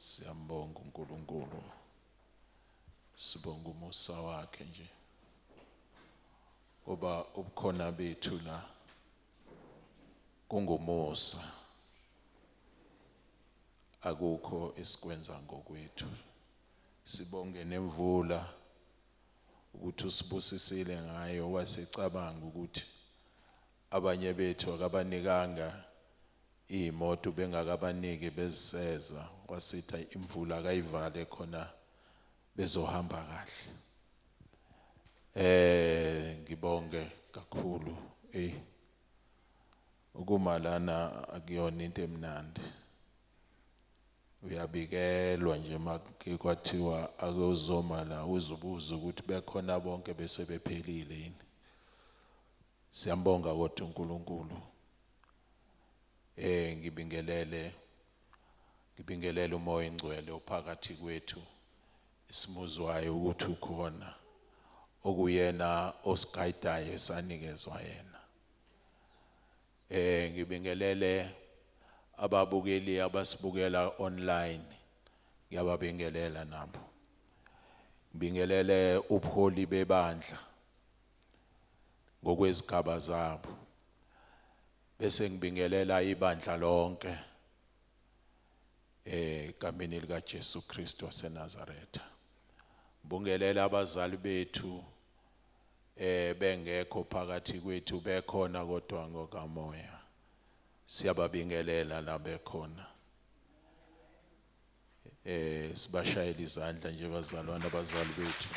Siyambonga uNkulunkulu. Sibonga umusa wakhe nje. Ngoba ubukhona bethu la kungumusa. Akukho esikwenza ngokwethu. Sibonge nemvula ukuthi usibusisile ngayo wasecabanga ukuthi abanye bethu akabanikanga imoto bengakabaniki beziseza wasitha imvula akayivale khona bezohamba kahle. Ngibonge kakhulu ukuma lana akuyona into emnandi. Uyabikelwa nje make kwathiwa akuzoma la uzubuza ukuthi bekhona bonke bese bephelile yini. Siyambonga kodwa uNkulunkulu. Ngibingelele umoya engcwele ophakathi kwethu isimuzwayo ukuthi ukhona okuyena osigayidayo esanikezwa yena. Ngibingelele ababukeli abasibukela online, ngiyababingelela nabo. Ngibingelele ubuholi bebandla ngokwezigaba zabo. Bese ngibingelela ibandla lonke egameni lika Jesu Kristu waseNazaretha. Ngibingelela abazali bethu bengekho phakathi kwethu bekhona kodwa ngokamoya. Siyababingelela labekhona. Sibashayela izandla nje bazalwane abazali bethu.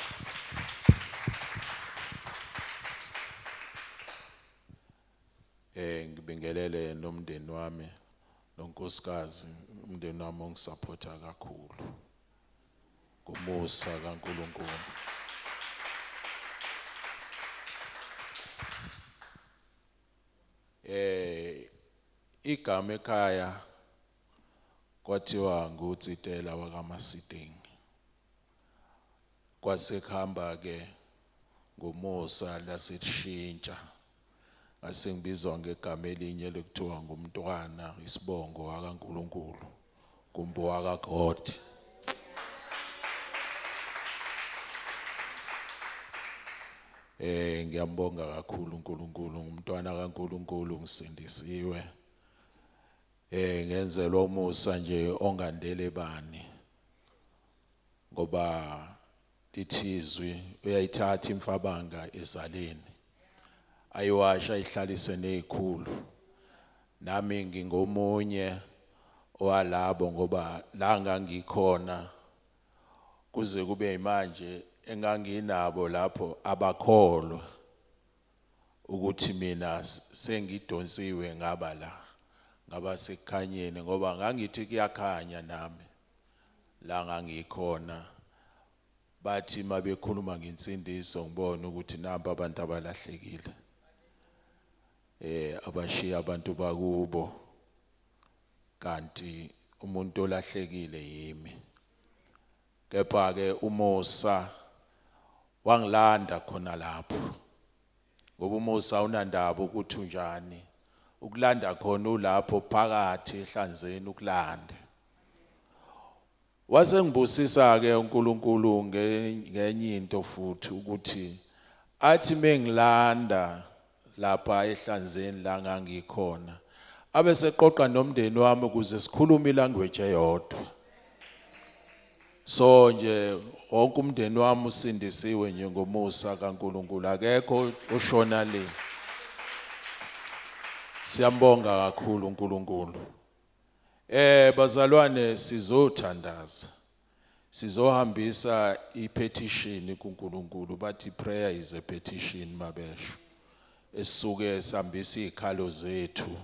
Ngibingelele nomndeni wami nonkosikazi, umndeni wami ongisupporta kakhulu. Kumusa kaNkulunkulu. Igama ekhaya kwathiwa nguTsitela wakaMasidingi. Kwasekuhamba ke ngomusa lasishintsha. Asengibizwa ngegama elinye lekuthiwa ngumntwana isibongo wakaNkulunkulu, kumbe wakaGod. Ngiyambonga kakhulu uNkulunkulu, ngumntwana kaNkulunkulu ngisindisiwe. Ngenzelwa umusa nje ongandele bani. Ngoba lithizwi uyayithatha imfabanga ezaleni. Ayiwasha ihlalise nezikhulu. Nami ngingomunye owalabo ngoba la ngangikhona kuze kube manje enganginabo lapho abakholwa ukuthi mina sengidonsiwe ngaba ngaba sekukhanyeni ngoba ngangithi kuyakhanya nami la ngangikhona. Bathi mabekhuluma ngensindiso ngibona ukuthi namba abantu abalahlekile. Abashiya abantu bakubo kanti umuntu olahlekile yimi. Kepha ke umusa wangilanda khona lapho. Ngoba umusa unandaba ukuthi unjani. Ukulanda khona ulapho phakathi ehlanzeni ukulande. Wasengibusisa ke uNkulunkulu ngenye into futhi ukuthi athi mengilanda lapha ehlanzeni la ngangikhona abeseqoqa nomndeni wami ukuze sikhulume ilanguage eyodwa. So nje wonke umndeni wami usindisiwe nje ngomusa kaNkulunkulu, akekho oshona le. Siyambonga kakhulu uNkulunkulu. Bazalwane sizothandaza. Sizohambisa ipetition kuNkulunkulu, bathi prayer is a petition mabesho. Esisuke sihambisa izikhalo zethu.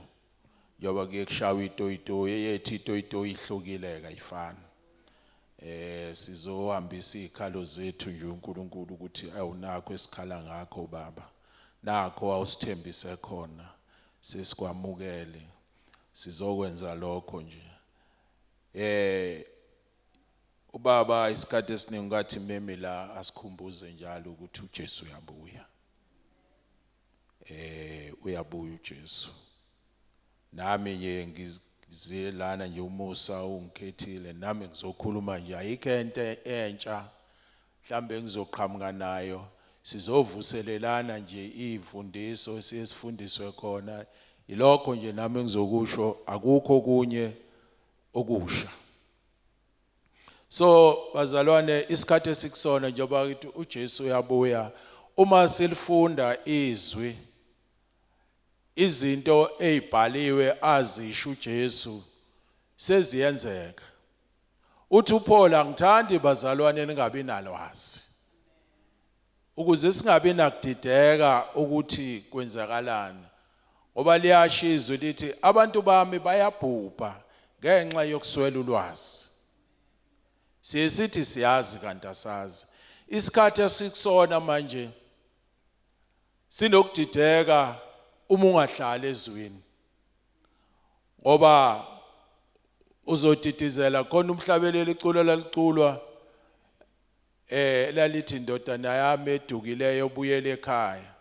Njoba kuyekushawa itoyitoyi eyethi itoyitoyi ihlukile kayifani. Sizohambisa izikhalo zethu nje uNkulunkulu ukuthi awunakho esikhala ngakho baba. Nakho awusithembise khona. Sesikwamukele. Sizokwenza lokho nje. Ubaba isikhathi esiningi ngathi meme la asikhumbuze njalo ukuthi uJesu uyabuya. Uyabuya uJesu. Nami nje zilana nje umusa ungikhethile nami ngizokhuluma nje ayikho into entsha mhlambe ngizoqhamuka nayo sizovuselelana nje imfundiso siyesifundiswe khona ilokho nje nami ngizokusho akukho kunye okusha. So bazalwane isikhathi esikusona njengoba ukuthi uJesu uyabuya uma silifunda izwi izinto ezibhaliwe azisho uJesu seziyenzeka. Uthi uPaul angithandi bazalwane ningabi nalwazi ukuze singabi nakudideka ukuthi kwenzakalana ngoba liyashizwe lithi abantu bami bayabhubha ngenxa yokuswela ulwazi. Siyesithi siyazi kanti asazi. Isikhathi esikusona manje sinokudideka uma ungahlala ezweni ngoba uzodidizela khona umhlabeleli iculo laliculwa lalithi indodana yami edukileyo buyele ekhaya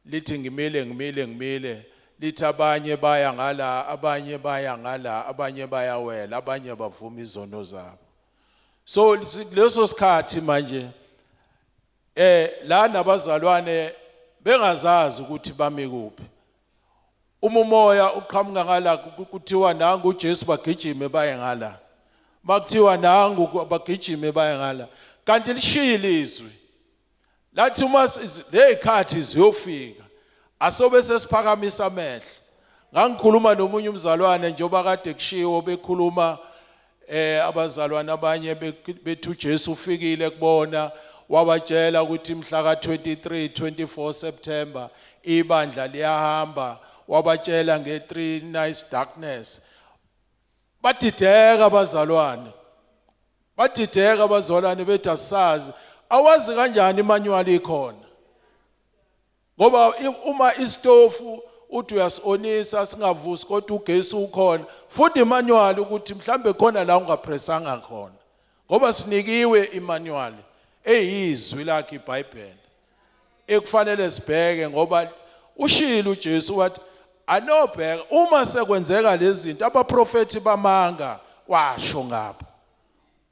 lithi ngimile lithi abanye baya ngala abanye baya ngala abanye bayawela abanye bavuma izono zabo. So leso sikhathi manje la nabazalwane bengazazi ukuthi bami kuphi. Umoya uqhamuka ngala kuthiwa nangu uJesu bagijime baye ngala. Makuthiwa nangu bagijime baye ngala. Kanti lishilo izwi. Lathi uma lezikhathi ziyofika asobe sesiphakamisa amehlo. Ngangikhuluma nomunye umzalwane njengoba kade kushiwo bekhuluma abazalwane abanye bethu uJesu ufikile kubona wabatshela ukuthi mhla ka 24 September ibandla liyahamba wabatshela nge3 nice darkness. Badideka abazalwane bethi asazi awazi kanjani imanyuwali ikhona ngoba uma istofu uthi uyasionisa singavusi kodwa ugesi ukhona futhi imanyuwali ukuthi mhlambe khona la ungapressanga khona ngoba sinikiwe imanyuwali eyizwi lakhe iBhayibheli ekufanele sibheke ngoba ushilo uJesu wathi anobheka uma sekwenzeka lezi zinto abaprofeti bamanga washo ngapha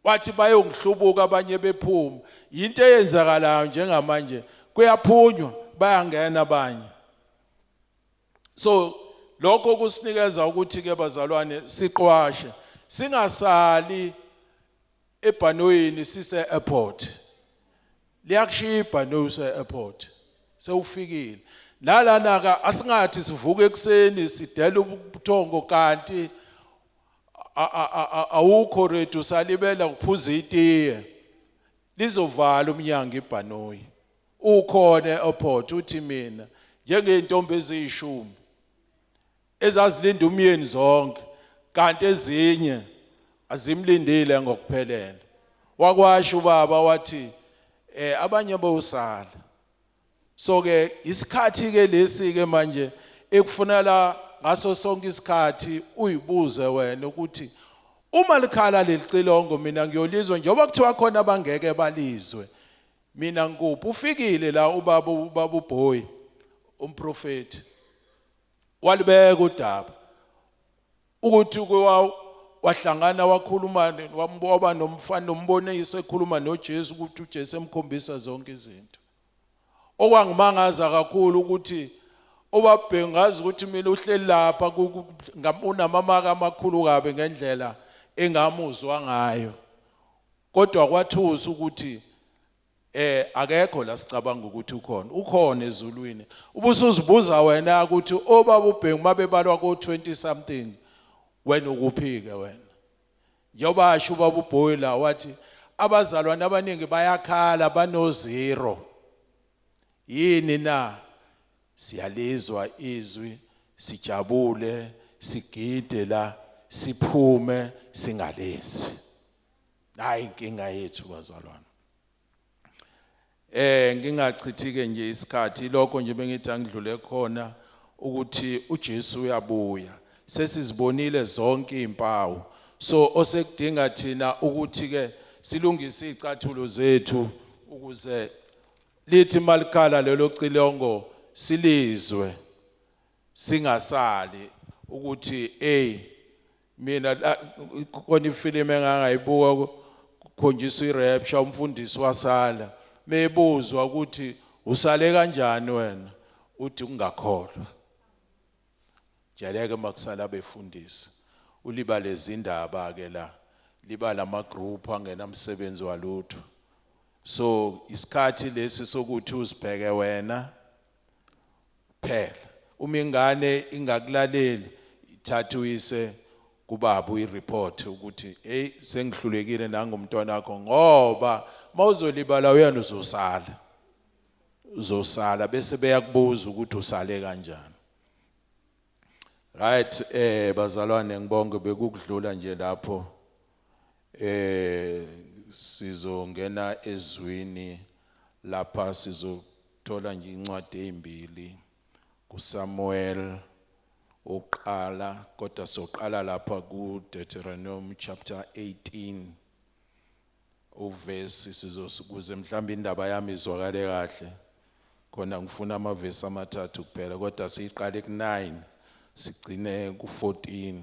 wathi bayongihlubuka abanye bephuma into eyenzakalayo njengamanje kuyaphunywa bayangena abanye. So lokho kusinikeza ukuthi ke bazalwane siqwashe singasali ebhanoyini sise airport liyakushiya ibhanoyi se airport sewufikile nalana ka asingathi sivuke ekseni sidela ubuthongo kanti awukho ready usalibela ukuphuza itiye lizovala umnyango ibhanoyi ukhona eairport uthi mina njengentombi eziyishumi ezazilinda umyeni zonke kanti ezinye azimlindile ngokuphelele wakwasho ubaba wathi abanye bawusala. So ke isikhathi ke lesi ke manje ekufunela ngaso sonke isikhathi uyibuze wena ukuthi uma likhala lelicilongo mina ngiyolizwa njengoba kuthiwa khona abangeke balizwe mina ngikuphi. Ufikile la ubaba uBoy umprofeti walibeka udaba ukuthi wahlangana wakhuluma wamba nomfana nombonisa ekhuluma noJesu ukuthi uJesu emkhombisa zonke izinto okwangimangaza kakhulu ukuthi obabhengazi ukuthi mina uhleli lapha unamamaka amakhulu kabe ngendlela engamuzwa ngayo kodwa kwathusa ukuthi akekho la sicabanga ukuthi ukhona ezulwini ubusuzibuza wena ukuthi obaba uBhengu mabebalwa ko 20 something wena ukuphike wena njengoba asho ubaba uBoy la wathi abazalwane abaningi bayakhala bano zero yini na siyalizwa izwi sijabule sigide la siphume singalezi hayi inkinga yethu bazalwane. Ngingachithike nje isikhathi lokho nje bengithi angidlule khona ukuthi uJesu uyabuya sesizibonile zonke izimpawu so osekudinga thina ukuthi ke silungise izicathulo zethu ukuze lithi malikhala lelo cilongo silizwe singasali ukuthi mina kona ifilimu engangayibuka kukhonjiswa irapture umfundisi wasala mebuzwa ukuthi usale kanjani wena uthi ungakholwa jaleke makusala abefundisi ulibale izindaba ke la libala ama group angenamsebenzi walutho so isikhathi lesi sokuthi uzibheke wena phela uma ingane ingakulaleli ithatha uyise kubaba uyireport ukuthi hey sengihlulekile nangomntwana wakho ngoba mawuzolibala uyana uzosala bese beyakubuza ukuthi usale kanjani right bazalwane ngibonge bekukudlula nje lapho sizongena ezwini lapha sizothola nje incwadi ezimbili kuSamuel uqala kodwa soqala lapha kuDeuteronomy chapter 18 uverse sizokuze mhlawumbe indaba yami izwakale kahle khona ngifuna amavesi amathathu kuphela kodwa siqale ku9 sigcine ku14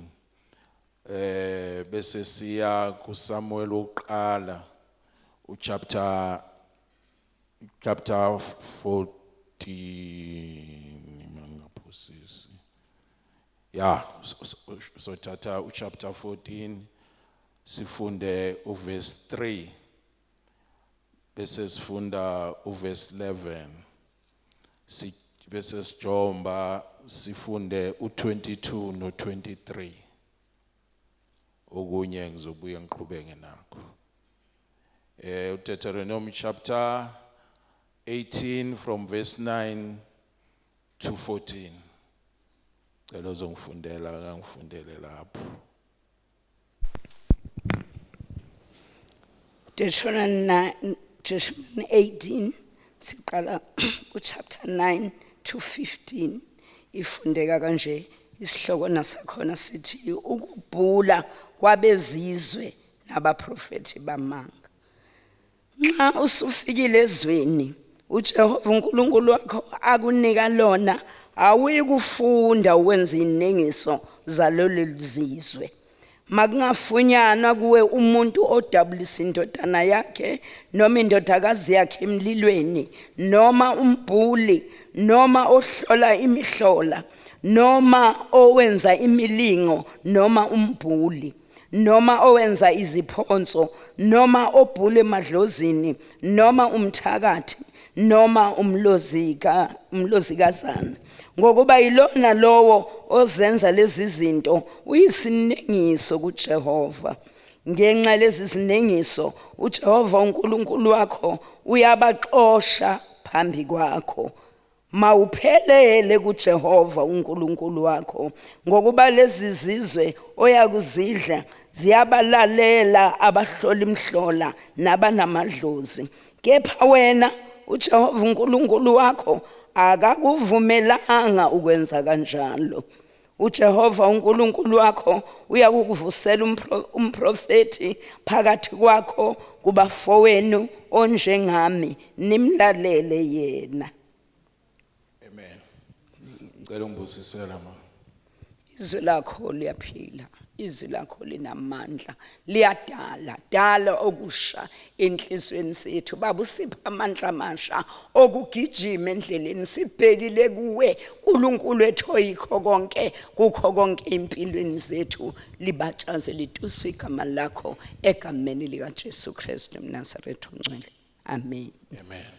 bese siya kuSamuel uqala uchapter 14 mangaphosisi so tata uchapter 14 sifunde uverse 3 bese sifunda uverse 11 bese sijomba sifunde u22 no23 okunye ngizobuye ngiqhubeke nakho Deuteronomy chapter 18 from verse 9 to 14 cela uzongifundela ngangifundele lapho Deuteronomy 18 siqala uchapter 9 to 15 ifundeka kanje isihloko nasakhona sithi ukubhula kwabezizwe nabaprofeti bamanga nxa usufikile ezweni uJehova uNkulunkulu wakho akunika lona awuyikufunda ukwenza inengiso zalolu zizwe makungafunyanwa kuwe umuntu odabulisa indodana yakhe noma indodakazi yakhe emlilweni noma umbhuli noma ohlola imihlola noma owenza imilingo noma umbhuli noma owenza iziphonso noma obhule emadlozini noma umthakathi noma umlozikazana ngokuba yilona lowo ozenza lezi zinto uyisinengiso kuJehova ngenxa lezi zinengiso uJehova uNkulunkulu wakho uyabaxosha phambi kwakho mawuphelele kuJehova uNkulunkulu wakho ngokuba lezi zizwe oyakuzidla ziyabalalela abahlola imhlola nabanamadlozi kepha wena uJehova uNkulunkulu wakho akakuvumelanga ukwenza kanjalo uJehova uNkulunkulu wakho uyakuvusela umprofeti phakathi kwakho kubafowenu onjengami nimlalele yena amen ngicela ungibusisela ma izwi lakho liyaphila izwi lakho linamandla liyadala okusha enhlizweni zethu baba usipha amandla amasha okugijima endleleni sibhekile kuwe uNkulunkulu wethu oyikho konke kukho konke empilweni zethu libatshaze lituswe igama lakho egameni lika Jesu Kristu mNazaretha ongcwele amen amen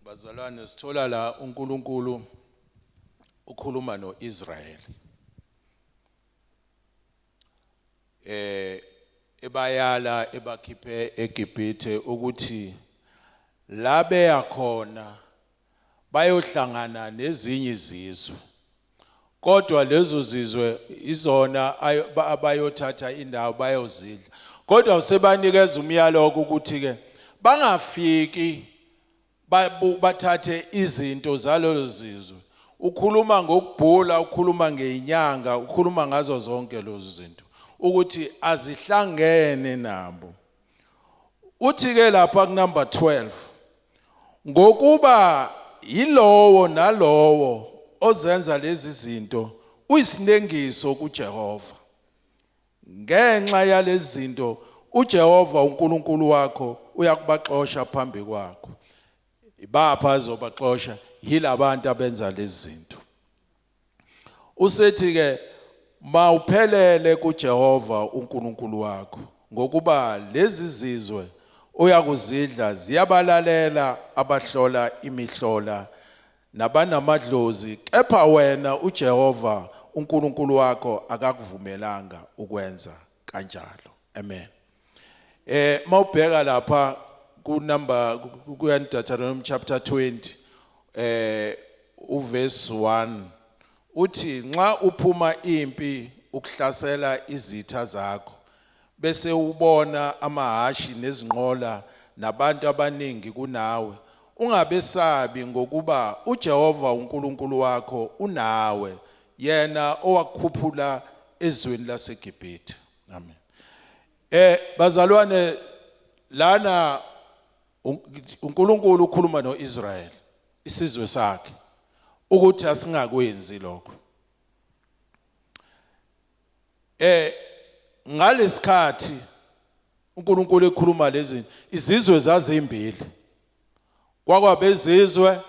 bazalwane sithola la uNkulunkulu ukhuluma noIsrael ebayala ebakhiphe eGibhithe ukuthi labe yakhona bayohlangana nezinye izizwe kodwa lezo zizwe izona abayothatha indawo bayozidla kodwa usebanikeza umyalo ukuthi ke bangafiki bathathe izinto zalelo zizwe ukhuluma ngokubhula ukhuluma ngeinyanga ukhuluma ngazo zonke lezo zinto ukuthi azihlangene nabo uthi ke lapha ku number 12 ngokuba yilowo nalowo ozenza lezi zinto uyisinengiso kuJehova. Ngenxa yalezi zinto uJehova uNkulunkulu wakho uyakubaxosha phambi kwakho. Ibapha azobaxosha yilabantu abenza lezi zinto. Usethi ke mawuphelele kuJehova uNkulunkulu wakho ngokuba lezi zizwe uyakuzidla ziyabalalela abahlola imihlola nabanamadlozi, kepha wena uJehova uNkulunkulu wakho akakuvumelanga ukwenza kanjalo. Amen. Mawubheka lapha ku number kuyaNdeuteronomy chapter 20 uverse 1 uthi nxa uphuma impi ukuhlasela izitha zakho bese ubona amahashi nezinqola nabantu abaningi kunawe, ungabesabi ngokuba uJehova uNkulunkulu wakho unawe, yena owakukhuphula ezweni laseGibhithe. Amen. Bazalwane, lana uNkulunkulu ukhuluma noIsrael, isizwe sakhe, ukuthi asingakwenzi lokho. Ngalesikhathi uNkulunkulu ekhuluma lezi izizwe zazimbili, kwakwabezizwe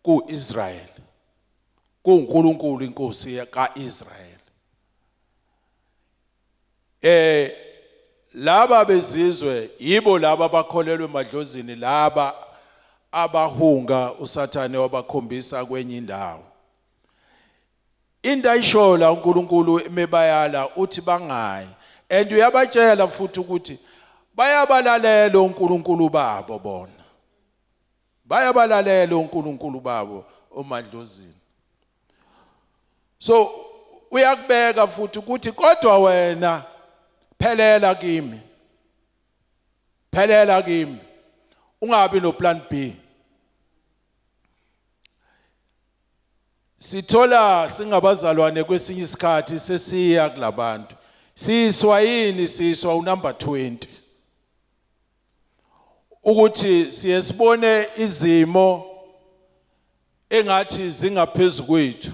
kuIsrael, kuNkulunkulu inkosi kaIsrael. Laba bezizwe yibo laba abakholelwe emadlozini, laba abahunga uSathane wabakhombisa kwenye indawo. Into ayishola uNkulunkulu emebayala uthi bangayi, and uyabatshela futhi ukuthi bayabalalela uNkulunkulu babo bona. Bayabalalela uNkulunkulu babo omadlozini. So uyakubeka futhi ukuthi kodwa wena phelela kimi. Phelela kimi. Ungabi no plan B. Sithola singabazalwane kwesinye isikhathi sesiya kulabantu. Siswa yini? Siswa unumber 20. Ukuthi siyesibone izimo engathi zingaphezulu kwethu.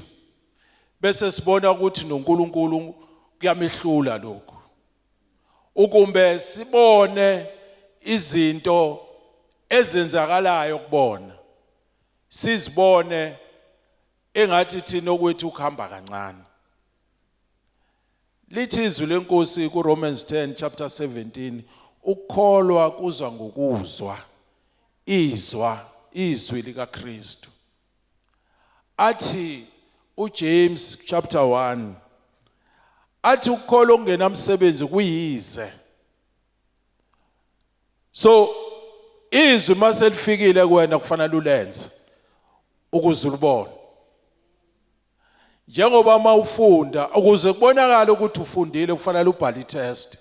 Bese sibona ukuthi noNkulunkulu kuyamehlula lokho. Ukumbe sibone izinto ezenzakalayo kubona. Sizibone engathi thina okwethu ukuhamba kancane. Lithi izwi lenkosi ku Romans 10 chapter 17, ukukholwa kuzwa ngokuzwa, izwi likaKristu. Athi uJames chapter 1 athi ukukholwa okungenamsebenzi kuyize. So izwi maselifikile kuwena kufanele ulenze ukuze ulibone. Njengoba mawufunda ukuze kubonakala ukuthi ufundile kufanele ubhale itest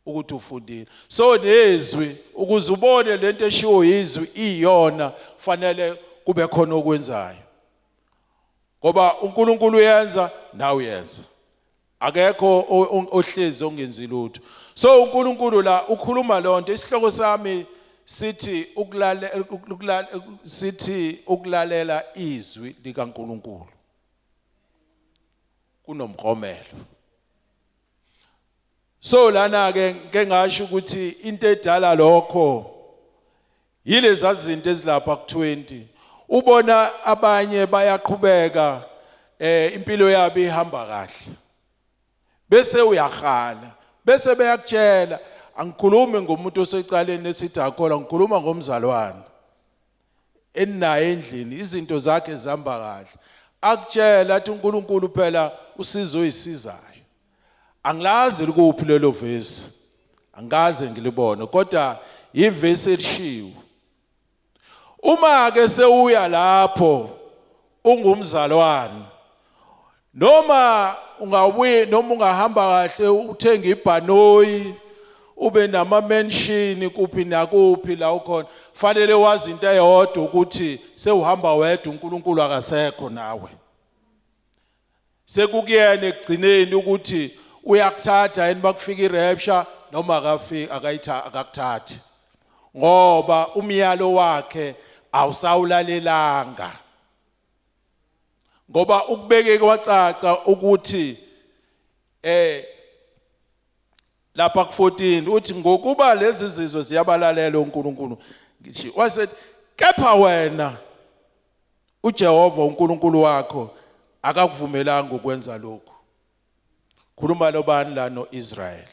ukuthi ufundile. So nezwi ukuze ubone lento eshiwo izwi iyona kufanele kube khona okwenzayo. Ngoba uNkulunkulu uyenza nawe uyenza. Akekho ohlezi ongenzi lutho. So uNkulunkulu la ukhuluma lonto. Isihloko sami sithi ukulalela izwi likaNkulunkulu kunomkromelo. So lana ke ngeke ngasho ukuthi into edala lokho yilezi zinto ezilapha ku20. Ubona abanye bayaqhubeka impilo yabo ihamba kahle. Bese uyakhala, bese beyakutshela, angikhulumi ngomuntu osecaleni esithi akhola, ngikhuluma ngomzalwane enaye endlini izinto zakhe zihamba kahle. Akutshela athi uNkulunkulu phela usizo isizayo. Angilazi likuphi lelo verse, angaze ngilibone, kodwa ivesi elishiwo. Uma ke sewuya lapho ungumzalwane, noma ungabuye noma ungahamba kahle uthenga ibhanoyi ube nama mention kuphi nakuphi la ukhona, fanele wazi into eyodwa ukuthi sewuhamba wedwa, uNkulunkulu akasekho nawe. Sekukuyena ekugcineni ukuthi uyakuthatha yini bakufika irapture noma akakuthathi, ngoba umyalo wakhe awusawulalelanga. ngoba ukubeke kwacaca ukuthi lapha ku14 uthi ngokuba lezi zizwe ziyabalalela uNkulunkulu ngithi wasethi kepha wena uJehova uNkulunkulu wakho akakuvumelanga ukwenza lokho. Khuluma lobani la noIsrael.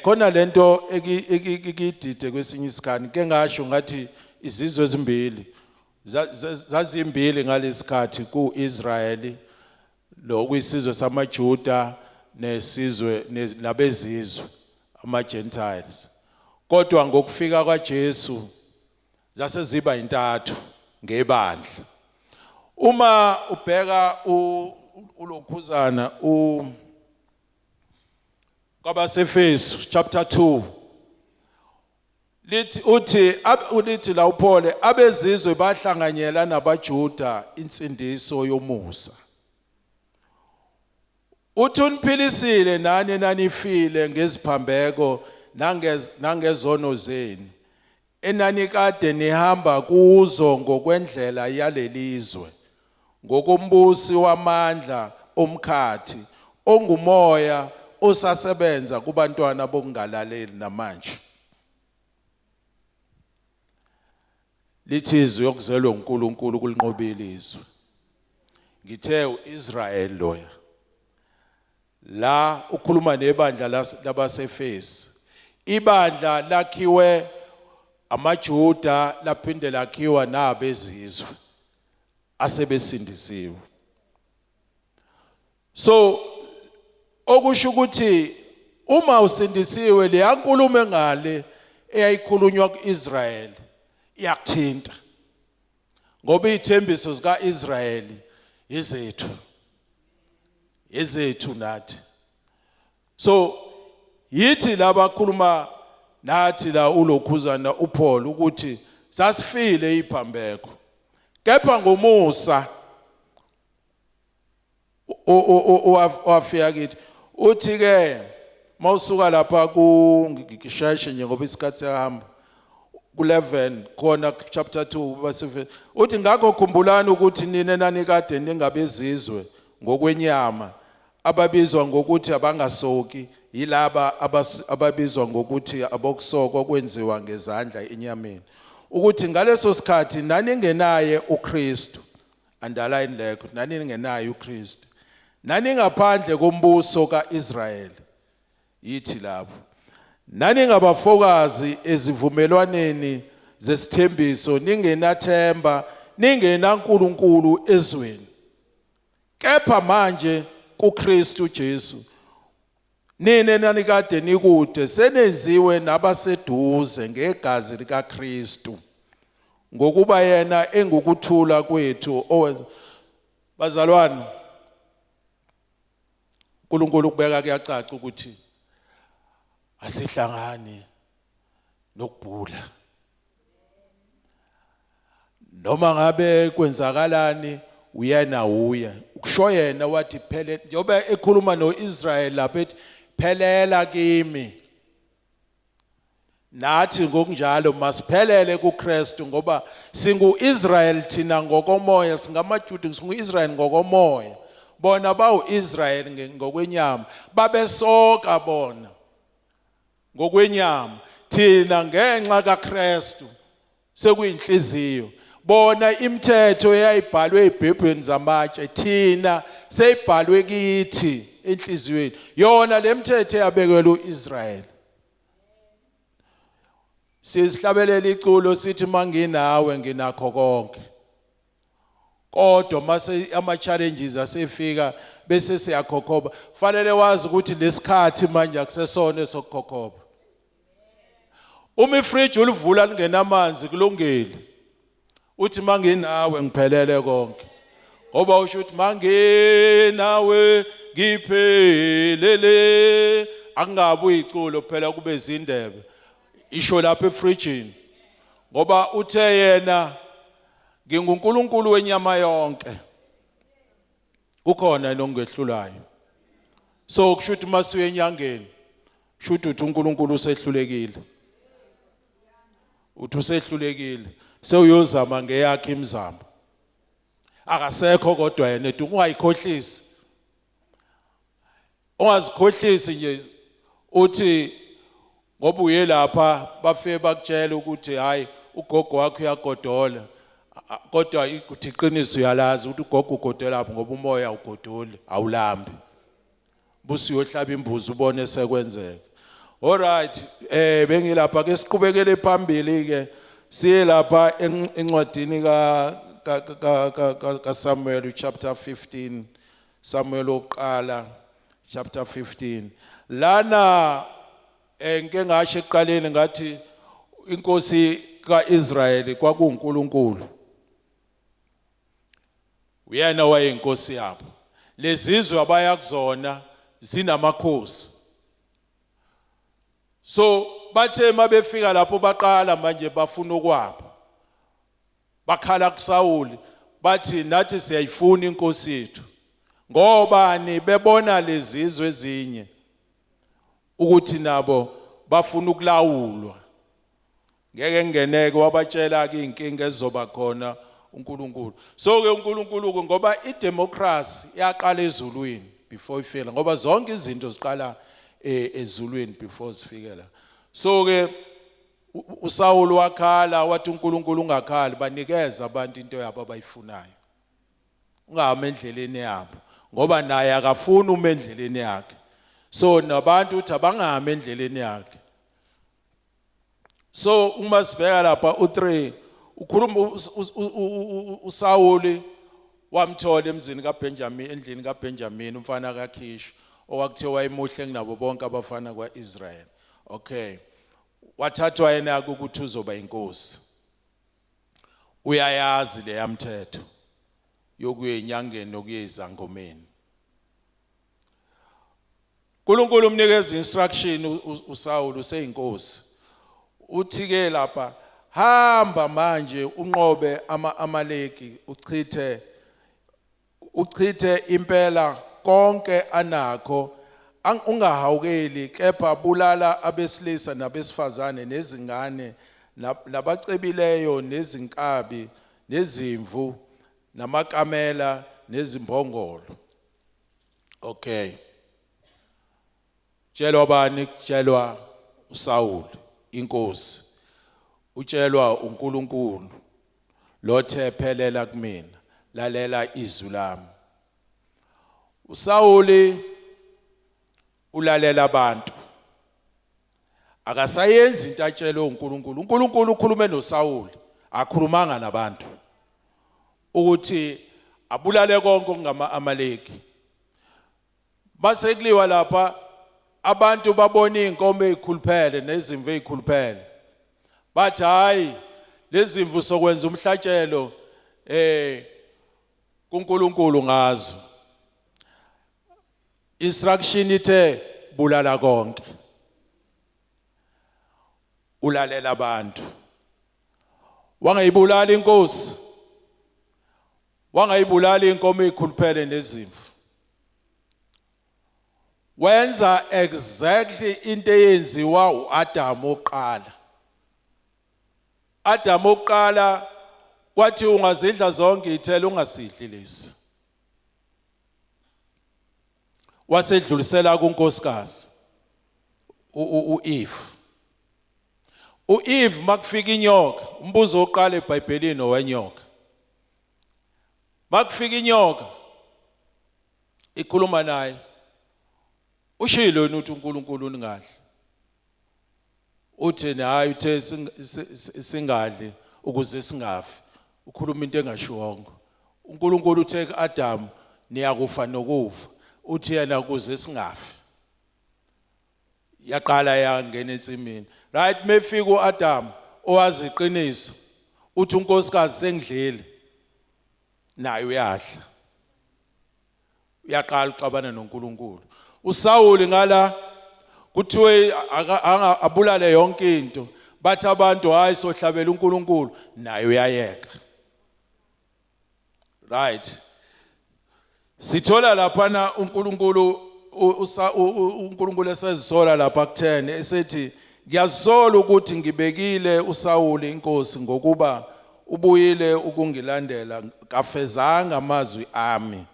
Khona lento ekidide kwesinye isikhathi ke ngasho ngathi izizwe ezimbili zazimbili ngalesikhathi kuIsrael lo kuyisizwe samaJuda nesizwe nabezizwe ama-Gentiles. Kodwa ngokufika kwaJesu zase ziba intathu ngebandla. Uma ubheka ulokhuzana kwabaseFesu chapter 2 uthi la uPaul abezizwe bahlanganyela nabaJuda insindiso yomusa. Uthi uniphilisile nani nanifile ngeziphambeko nangezono zenu enanikade nihamba kuzo ngokwendlela yalelizwe ngokombusi wamandla omkhathi ongumoya osasebenza kubantwana bokungalaleli namanje. Lithizwe yokuzelwe uNkulunkulu kulinqobile izwe. Ngithe uIsrael loya la ukhuluma nebandla labaseFesu. Ibandla lakhiwe amaJuda laphinde lakhiwa nabezizwe asebesindisiwe. So okusho ukuthi uma usindisiwe le yankulumo engale eyayikhulunywa kuIsrael iyakuthinta ngoba izithembiso zikaIsrael izethu nathi. So yithi labakhuluma nathi la ulokhuzana uPaul ukuthi sasifile iphambeko kepha ngomusa wafika kithi. Uthi ke mawusuka lapha ngisheshe nje ngoba isikhathi sihamba ku11 khona chapter 2 base uthi ngakho khumbulani ukuthi nina nanikade ningabezizwe ngokwenyama ababizwa ngokuthi abangasoki yilaba ababizwa ngokuthi abokusoko okwenziwa ngezandla enyameni, ukuthi ngaleso sikhathi naningenaye uKristu, underline lekho, naningenaye uKristu, naningaphandle kombuso kaIsrael, yithi lapho naningabafokazi ezivumelwaneni zesithembiso, ningenathemba, ningenaNkulunkulu ezweni, kepha manje kuKristu Jesu nina nanikade nikude senenziwe nabaseduze ngegazi likaKristu, ngokuba yena engukuthula kwethu owenza. Bazalwane, uNkulunkulu kubeka kuyacaca ukuthi asihlangani nokubhula, noma ngabe kwenzakalani uyena uya ukusho yena wathi phele, njoba ekhuluma noIsrael lapha ethi phelela kimi, nathi ngokunjalo masiphelele kuKristu, ngoba singuIsrael thina ngokomoya, singamaJuda singuIsrael ngokomoya, bona bawu-Israel ngokwenyama, babesoka bona ngokwenyama, thina ngenxa kaKristu sekuyinhliziyo. Bona imithetho eyayibhalwe eBhebheni zamatshe thina seyibhalwe kithi enhliziyweni, yona le mithetho eyabekelwe uIsrael. Sizihlabelela iculo sithi manginawe nginakho konke, kodwa mase ama-challenges asefika bese siyakhokhoba. Fanele wazi ukuthi lesikhathi manje akusesona sokukhokhoba. Uma ifridge ulivula lingenamanzi kulungile, uthi manginawe ngiphelele konke, ngoba usho ukuthi manginawe ngiphelele, angabi uyiculo phela kube izindebe, isho lapha efridgini, ngoba uthe yena nginguNkulunkulu wenyama yonke, kukhona nongehlulayo. So kusho ukuthi masiwe enyangeni, kusho ukuthi uNkulunkulu usehlulekile, uthi usehlulekile, sewuyozama ngeyakhe imizamo. akasekho kodwa yena ethi ungayikhohlisi ungazikhohlisi nje uthi ngoba uye lapha bafike bakutshela ukuthi hayi ugogo wakho uyagodola kodwa ukuthi iqiniso uyalazi ukuthi ugogo ugodola lapho ngoba umoya ugodoli awulambi busiyohlaba imbuzi ubone sekwenzeka. Alright, bengilapha ke siqhubekele phambili ke siye lapha encwadini ka Samuel chapter 15, Samuel oqala chapter 15. Lana ngeke ngasho eqaleni ngathi inkosi kaIsrayeli kwakuNkulunkulu. Uyena wayeyinkosi yabo. Lezizwe abaya kuzona zinamakhosi. So bathe mabefika lapho baqala manje bafuna ukwabo. Bakhala kuSawuli bathi nathi siyayifuna inkosi yethu. Ngobani bebona lezizwe ezinye ukuthi nabo bafuna ukulawulwa. Ngeke ngeneke wabatshela ke inkinga ezoba khona uNkulunkulu. So ke uNkulunkulu ngoba idemocracy yaqala ezulwini before ifela ngoba zonke izinto ziqala ezulwini before zifikela. So ke uSawuli wakhala wathi uNkulunkulu ungakhali banikeza abantu into yabo abayifunayo. Ungahamba endleleni yabo ngoba naye akafuni uma endleleni yakhe. So nabantu uthi abangahamba endleleni yakhe. So uma sibheka lapha u3 ukhuluma uSawuli wamthola emzini kaBenjamin endlini kaBenjamin umfana kaKhish owakuthiwa wayemuhle kunabo bonke abafana kwaIsrael. Okay. Wathathwa yena ukuthi uzoba inkosi. Uyayazi le yamthetho yokuye enyangeni nokuye izangomeni. uNkulunkulu umnikeza instruction uSawuli useyinkosi. Uthi ke lapha hamba manje unqobe ama-Amaleki uchithe impela konke anakho ungahawukeli kepha bulala abesilisa nabesifazane nezingane nabacebileyo nezinkabi nezimvu namakamela nezimbongolo. Okay. Tshelwa bani? Tshelwa uSawuli inkosi. Utshelwa uNkulunkulu lothe phelela kumina lalela izwi lami. uSawuli ulalela abantu. Akasayenzi into atshelwe uNkulunkulu. uNkulunkulu ukhulume noSawuli, akhulumanga nabantu. Ukuthi abulale konke ngama-Amaleki. Base kuliwa lapha abantu babona inkomo ezikhuluphele nezimvu ezikhuluphele. Bathi hayi lezi zimvu sokwenza umhlatshelo kuNkulunkulu ngazo. Instruction ithe bulala konke. Ulalela abantu. Wangayibulala inkosi. Wangayibulala inkomo ezikhuluphele nezimvu. Wenza exactly into eyenziwa uAdam oqala. Adam oqala kwathi ungazidla zonke ithela ungasidli lezi. Wasedlulisela kunkosikazi uEve. uEve makufika inyoka, umbuzo oqala eBhayibhelini owenyoka. Makufika inyoka ikhuluma naye. Ushilo uthi uNkulunkulu ungadli. Uthi hayi uthe singadli ukuze singafi. Ukhuluma into engashiwongo. uNkulunkulu uthe kuAdam niyakufa nokufa. Uthi yena ukuze singafi. Yaqala yangena ensimini. Right mefika uAdam owazi iqiniso. Uthi unkosikazi sengidlile. Naye uyadla. Uyaqala uxabana noNkulunkulu. uSawuli ngala kuthiwe abulale yonke into. Bathi abantu hayi sohlabela uNkulunkulu naye uyayeka. Right. Sithola lapha na uNkulunkulu esezisola lapha ku10 esethi ngiyazisola ukuthi ngibekile uSawuli inkosi ngokuba ubuyile ukungilandela kafezanga amazwi ami.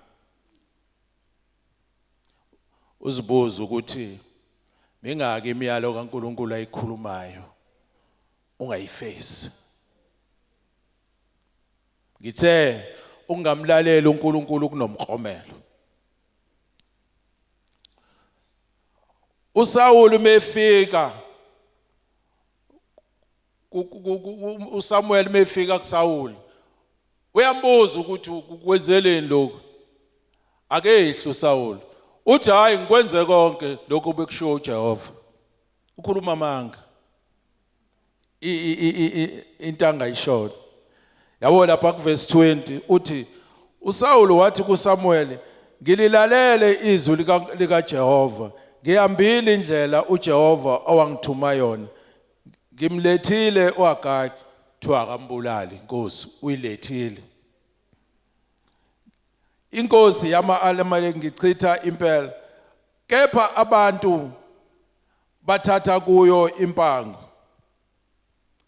Uzibuza ukuthi mingaki imiyalo kaNkulunkulu ayikhulumayo ungayifesi. Ngithe ungamlalela uNkulunkulu kunomkromelo. uSawuli mefika uSamuel mefika kuSawuli uyambuza ukuthi ukwenzeleni lokho. Ake ehlu uSawuli uthi hayi ngikwenze konke lokho bekushiwo uJehova. Ukhuluma amanga intanga ishona. Yabo lapha kuverse 20 uthi uSawuli wathi kuSamuel ngililalele izwi likaJehova ngihambile indlela uJehova owangithuma yona ngimlethile uHagari thiwa akambulali inkosi uyilethile. Inkosi yama-Amaleki ngichitha impela kepha abantu bathatha kuyo impango.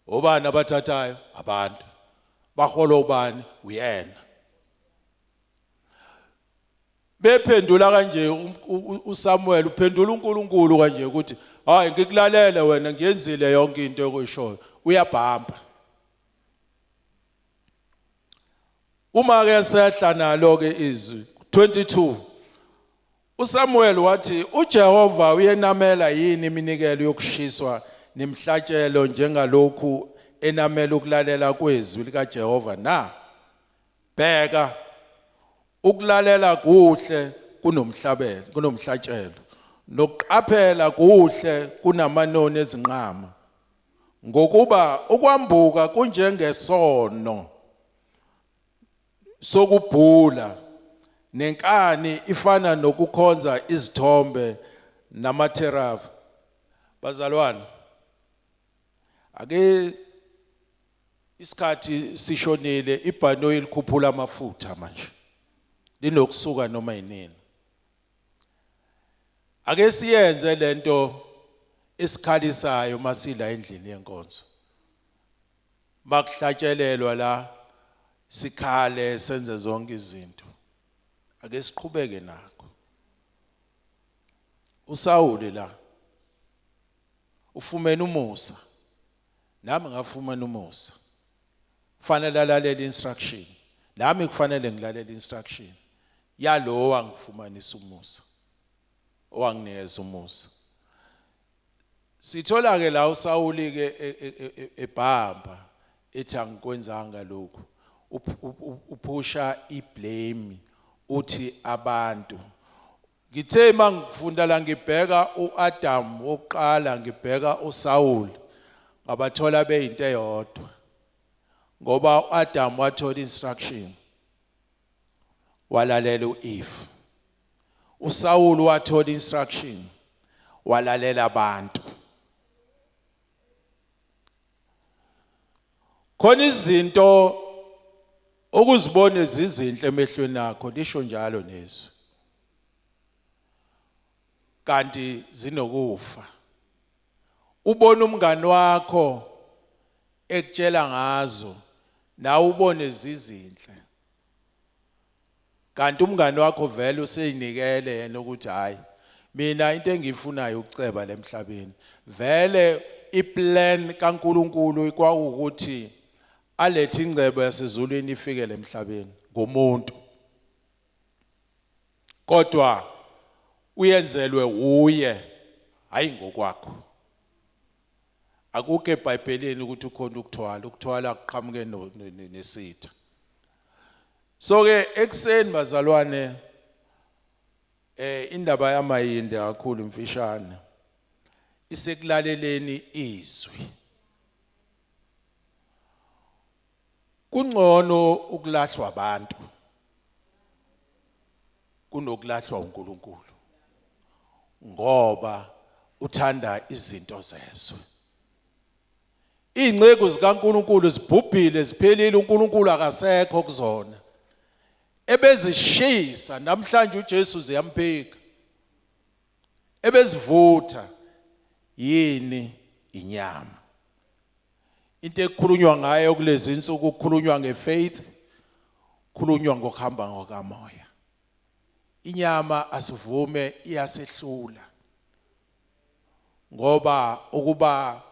Obani abathathayo? Abantu. Bahola ubani? Uyena. Bephendula kanje uSamuel uphendula uNkulunkulu kanje ukuthi hayi ngikulalele wena ngiyenzile yonke into ekuyishoyo. Uyabhamba. Uma ke sehla nalo ke izwi 22 uSamuel wathi uJehova uyenamela yini iminikelo yokushiswa nemhlatshelo njengalokhu enamela ukulalela kwezwi likaJehova na? Bheka ukulalela kuhle kunomhlatshelo nokuqaphela kuhle kunamanoni ezinqama ngokuba ukwambuka kunjengesono sokubhula nenkani ifana nokukhonza izithombe namatherafu. Bazalwane, ake isikhathi sishonile ibhanoyi likhuphula amafutha manje linokusuka noma yinini. Ake siyenze lento esikhalisayo masila endlini yenkonzo makuhlatshelelwa la sikhale senze zonke izinto. Ake siqhubeke nakho. uSawuli la ufumene umusa nami ngafumana umusa. Kufanele alalela instruction nami kufanele ngilalela instruction yalo wangifumanisa umusa owanginikeza umusa. Sithola ke la uSawuli ke ebhamba ethi angikwenzanga lokho. Uphusha iblame uthi abantu. Ngithe mangifunda la ngibheka uAdam wokuqala ngibheka uSawuli ngabathola beyinto eyodwa ngoba uAdam wathola instruction walalela uEve. uSawuli wathola instruction walalela abantu. Khona izinto okuzibone zizinhle emehlweni akho lisho njalo nezwi kanti zinokufa. Ubona umngani wakho ekutshela ngazo nawe ubone zizinhle kanti umngani wakho vele useyinikele yena ukuthi hayi mina into engiyifunayo ukuceba lemhlabeni. Vele iplan kaNkulunkulu kwakuthi alethe ingcebo yasezulwini ifike lemhlabeni ngomuntu kodwa uyenzelwe uye hayi ngokwakho. Akuke eBhayibhelini ukuthi ukhona ukuthwala kuqhamuke nesitha. So ke ekseni bazalwane indaba yamayinde kakhulu imfishane isekulaleleni izwi. Kungcono ukulahlwa abantu kunokulahlwa uNkulunkulu ngoba uthanda izinto zezwe. Ingcebo zikaNkulunkulu zibhubhile ziphelile uNkulunkulu akasekho kuzona. Ebezishisa namhlanje uJesu ziyamphika. Ebezivutha yini inyama. into ekukhulunywa ngayo kulezi insuku kukhulunywa ngefaith, kukhulunywa ngokuhamba ngokamoya. Inyama asivume iyasehlula, ngoba ukuba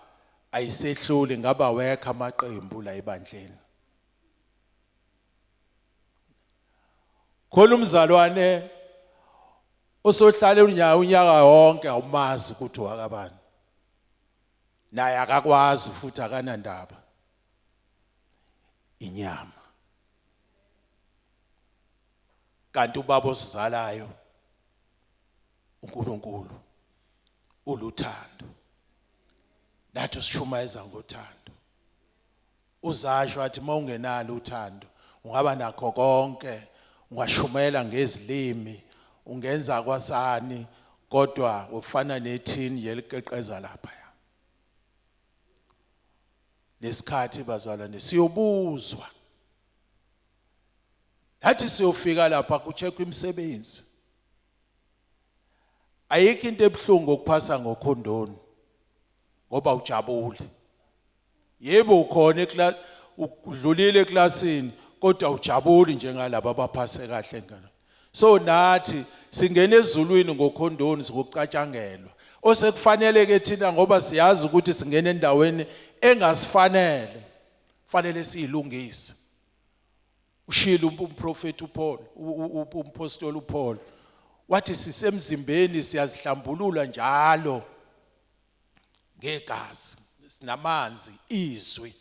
ayisehluli ngaba wekha amaqembu la ebandleni. Khona umzalwane osohlala unyaka wonke awumazi ukuthi wakabani, naye akakwazi futhi akanandaba. Inyama. Kanti ubaba osizalayo uNkulunkulu uluthando, nathi sishumayeza ngothando. Uzasho athi mawungenalo uthando ungaba nakho konke, ungashumela ngezilimi, ungenza kwasani, kodwa ufana nethini yeliqeqeza lapha. Nesikhathi bazalwane siyobuzwa, nathi siyofika lapha kucheckwa imisebenzi. Ayikho into ebuhlungu ukuphasa ngokhondoni ngoba ujabule. Yebo ukhona udlulile eklasini kodwa ujabule njengalabo abaphase kahle ngalo. So nathi singena ezulwini ngokhondoni sikucatshangelwa. Osekufanele ke thina ngoba siyazi ukuthi singena endaweni engasifanele, fanele siyilungise. Ushilo umprofeti uPaul, umpostoli uPaul, wathi sisemzimbeni siyazihlambulula njalo ngegazi, sinamanzi, izwi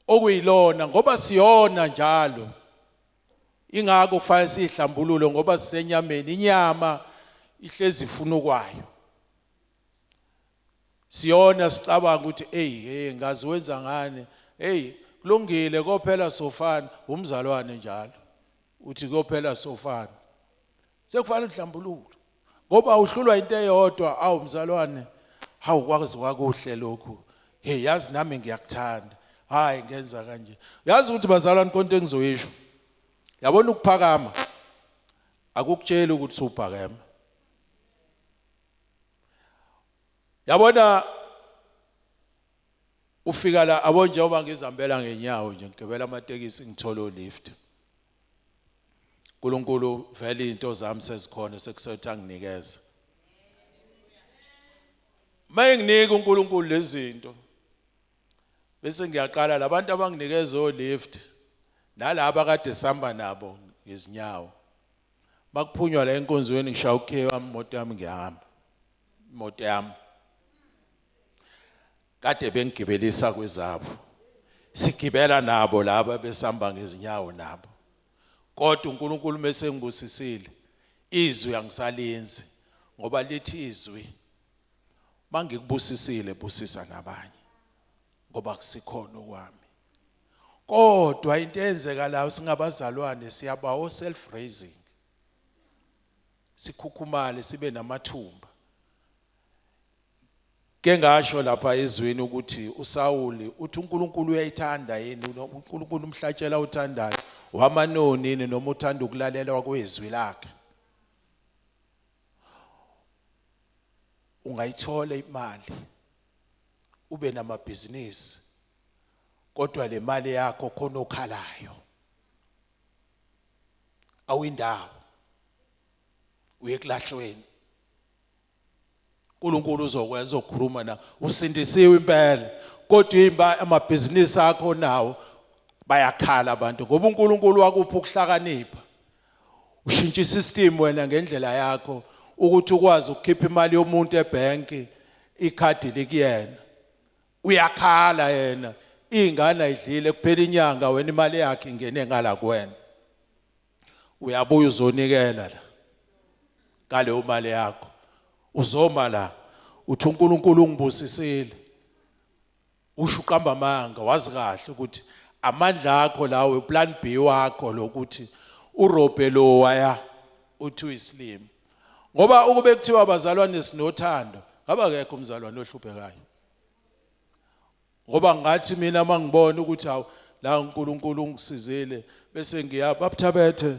okuyilona ngoba siyona njalo. Ingakho kufanele sihlambulule ngoba sisenyameni, inyama ihlezi ifuna kwayo. Siyona sicabanga ukuthi hey ngazi wenza ngane, kulungile kophela sofana, umzalwane njalo uthi kophela sofana. Sekufanele uhlambulule ngoba uhlulwa into eyodwa, umzalwane awukwazi kwakuhle lokhu. Yazi nami ngiyakuthanda, hayi ngenza kanje. Yazi ukuthi bazalwane konke engizoyisho, yabona ukuphakama akukutshela ukuthi uphakama. Yabona ufika la abo njengoba ngizihambela ngenyawo nje, ngigibela amatekisi ngithola lift. uNkulunkulu vele into zami sezikhona sekusethi anginikeza. Mayenginika uNkulunkulu lezi zinto bese ngiyaqala labantu abanginikeza olift nalabo kade sihamba nabo ngezinyawo. Bakuphunywa la enkonzweni ngishaya ukhe wami imoto yami ngiyahamba. Imoto yami kade bengigibelisa kwezabo, sigibela nabo laba besihamba ngezinyawo nabo. Kodwa uNkulunkulu mase ngibusisile, izwi angisalenzi ngoba lithi izwi mangikubusisile busisa nabanye ngoba kusikhona okwami. Kodwa into eyenzeka la singabazalwane siyaba self raising, sikhukhumale sibe namathumba. Ke ngasho lapha ezweni ukuthi uSawuli uthi uNkulunkulu uyayithanda yini, uNkulunkulu umhlatshela uthandayo wamanoni noma uthanda ukulalela kwezwi lakhe. Ungayithola imali ube namabhizinisi kodwa le mali yakho khona okhalayo, awindawo uyekulahlweni. uNkulunkulu uzokwenza ukukhuluma na usindisiwe impela, kodwa amabhizinisi akho nawo bayakhala abantu ngoba uNkulunkulu wakupha ukuhlakanipha. Ushintsha isystem wena ngendlela yakho ukuthi ukwazi ukukhipha imali yomuntu ebank, ikhadi likuyena. Uyakhala yena, ingane ayidlile kuphela inyanga, wena imali yakhe ingene ngala kuwena. Uyabuya uzonikela la ngale mali yakho. Uzoma la uthi uNkulunkulu ungibusisile. Usho uqamba amanga, wazi kahle ukuthi amandla akho lawo plan B wakho lokuthi uRobhe lo waya uthi uyislimi. Ngoba ukube kuthiwa abazalwane sinothando, ngaba akekho umzalwane ohluphekayo. Ngoba ngathi mina mangibona ukuthi hawu la uNkulunkulu ungisizile bese ngiyapha Thabethe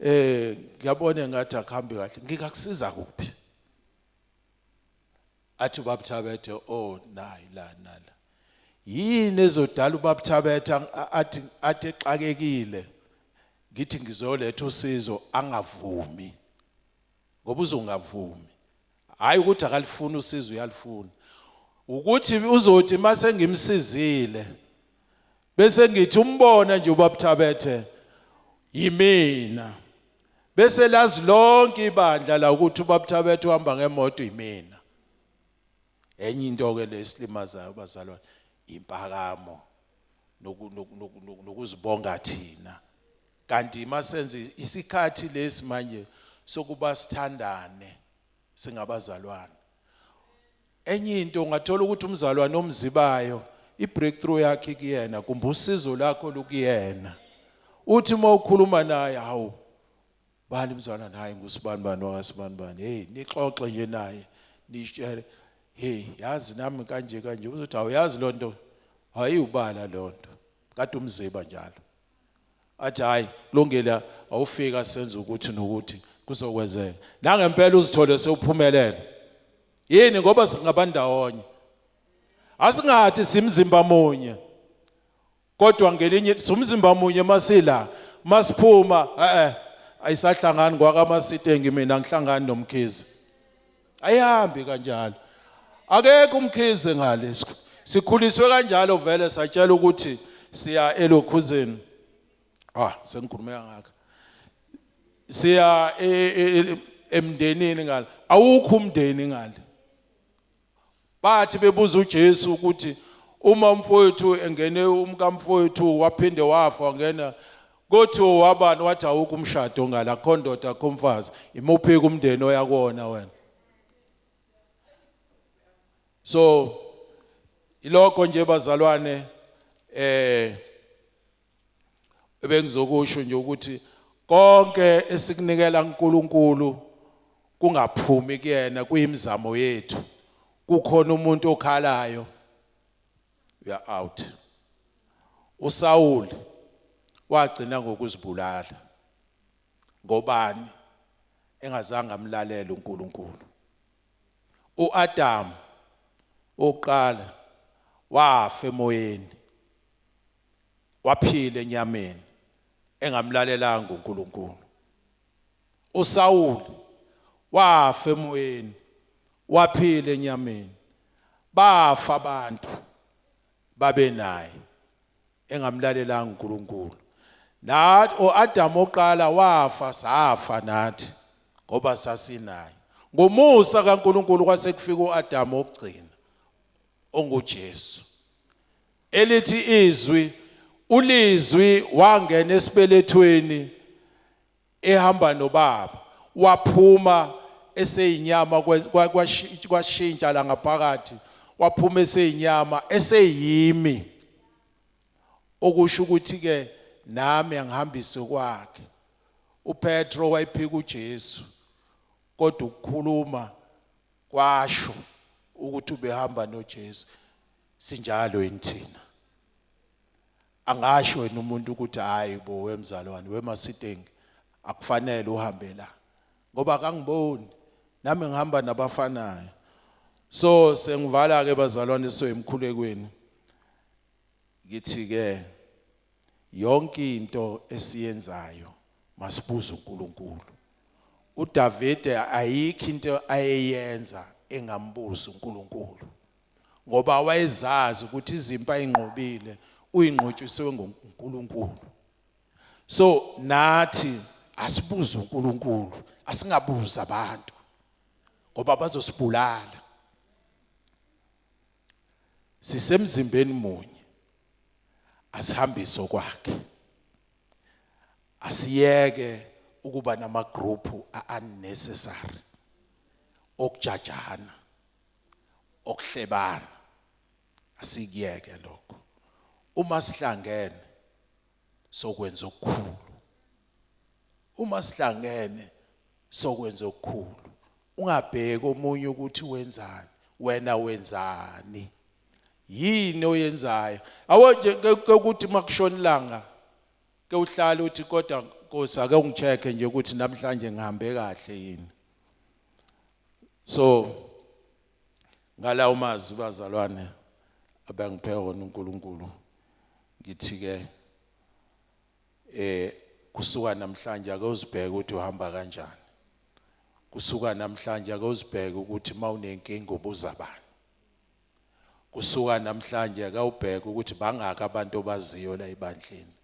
ngiyabona ngathi akuhambi kahle, ngikakusiza kuphi? Athi uBaba Thabethe nayi la nala yini ezodala ubaba Thabetha athi exakekile ngithi ngizoletha usizo angavumi ngoba uzongavumi hayi ukuthi akalifuna usizo uyalifuna ukuthi uzothi mase ngimsizile bese ngithi umbona nje ubaba Thabetha yimina bese lazi lonke ibandla la ukuthi ubaba Thabetha uhamba ngemoto yimina enye into ke lesilimazayo bazalwane impakamo nokuzibonga thina kanti masenze isikhathi lesi manje sokuba sithandane singabazalwane enye into ungathola ukuthi umzalwane omzibayo ibreakthrough yakhe kuyena kumbe usizo lakho lokuyena uthi mawukhuluma naye hawu bani mzalwane hayi ngusibani bani wakasibani bani hey nixoxe nje naye nishare hey yazi nami kanje kanje uzothi awuyazi lonto hayi ubala lonto kade umziba njalo athi hayi kulungile awufika senze ukuthi nokuthi kuzokwenzeka nangempela uzithole sewuphumelele yini ngoba singabandawonye asingathi simzimba munye kodwa ngelinye somzimba munye masila masiphuma ayisahlangani kwakamasitengi mina ngihlangani nomkhize ayihambi kanjalo akekho umkhize ngale sikhuliswe kanjalo vele satshela ukuthi siya elokhuzeni sengikhulume ngaka siya emndenini ngale awukho umndeni ngale bathi bebuza uJesu ukuthi uma umfowethu engene umkamfowethu waphinde wafa wangena kothi wabani wathi awukho umshado ngala khondoda khomfazi imuphi kumndeni oyakona wena so ilokho nje bazalwane bengizokusho nje ukuthi konke esikunikela uNkulunkulu kungaphumi kuyena kuyimizamo yethu kukhona umuntu okhalayo we are out uSaul wagcina ngokuzibulala ngobani engazange amlalela uNkulunkulu uAdam oqala wafa emoyeni waphila enyameni engamlalelanga uNkulunkulu uSaul wafa emoyeni waphila enyameni bafa abantu babe naye engamlalelanga uNkulunkulu nathi uAdam oqala wafa safa nathi ngoba sasinaye ngomusa kaNkulunkulu kwasekufika uAdam okugcina onguJesu elithi izwi ulizwi wangena esibelethweni ehamba nobaba waphuma eseyinyama kwashintsha la ngaphakathi waphuma eseyinyama eseyimi okusho ukuthi ke nami angihambise kwakhe uPetro wayiphika uJesu kodwa ukukhuluma kwasho ukuthi ubehamba noJesu sinjalo yinthina angasho wena umuntu ukuthi hayi bo wemzalwane wemasitengi akufanele uhambe la ngoba akangiboni nami ngihamba nabafanayo so sengivala ke bazalwane soyimkhulekweni ngithi ke yonke into esiyenzayo masibuze uNkulunkulu uDavide ayikho into ayeyenza engambuza uNkulunkulu ngoba wayezazi ukuthi izimpa ayinqobile uyinqotshiswe nguNkulunkulu so nathi asibuze uNkulunkulu asingabuza abantu ngoba bazosibulala sisemzimbeni munye asihambise kwakhe asiyeke ukuba nama group unnecessary okujajana okuhlebana asikiyeke lokho uma sihlangene sokwenza okukhulu uma sihlangene sokwenza okukhulu ungabheki omunye ukuthi wenzani wena wenzani yini oyenzayo awonje ukuthi makushona ilanga ke uhlala uthi kodwa Nkosi ake ungicheke nje ukuthi namhlanje ngihambe kahle yini so ngala umazi bazalwane abangiphe wona uNkulunkulu ngithi ke kusuka namhlanje ake uzibheke ukuthi uhamba kanjani. Kusuka namhlanje ake uzibheke ukuthi mawunenkinga ubuza bani. Kusuka namhlanje ake ubheke ukuthi bangaka abantu obaziyo la ebandleni.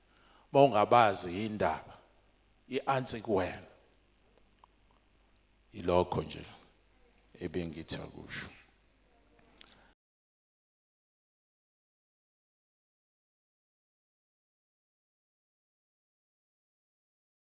Mawungabazi indaba ianswer kuwena. Ilokho nje ebengithi akusho.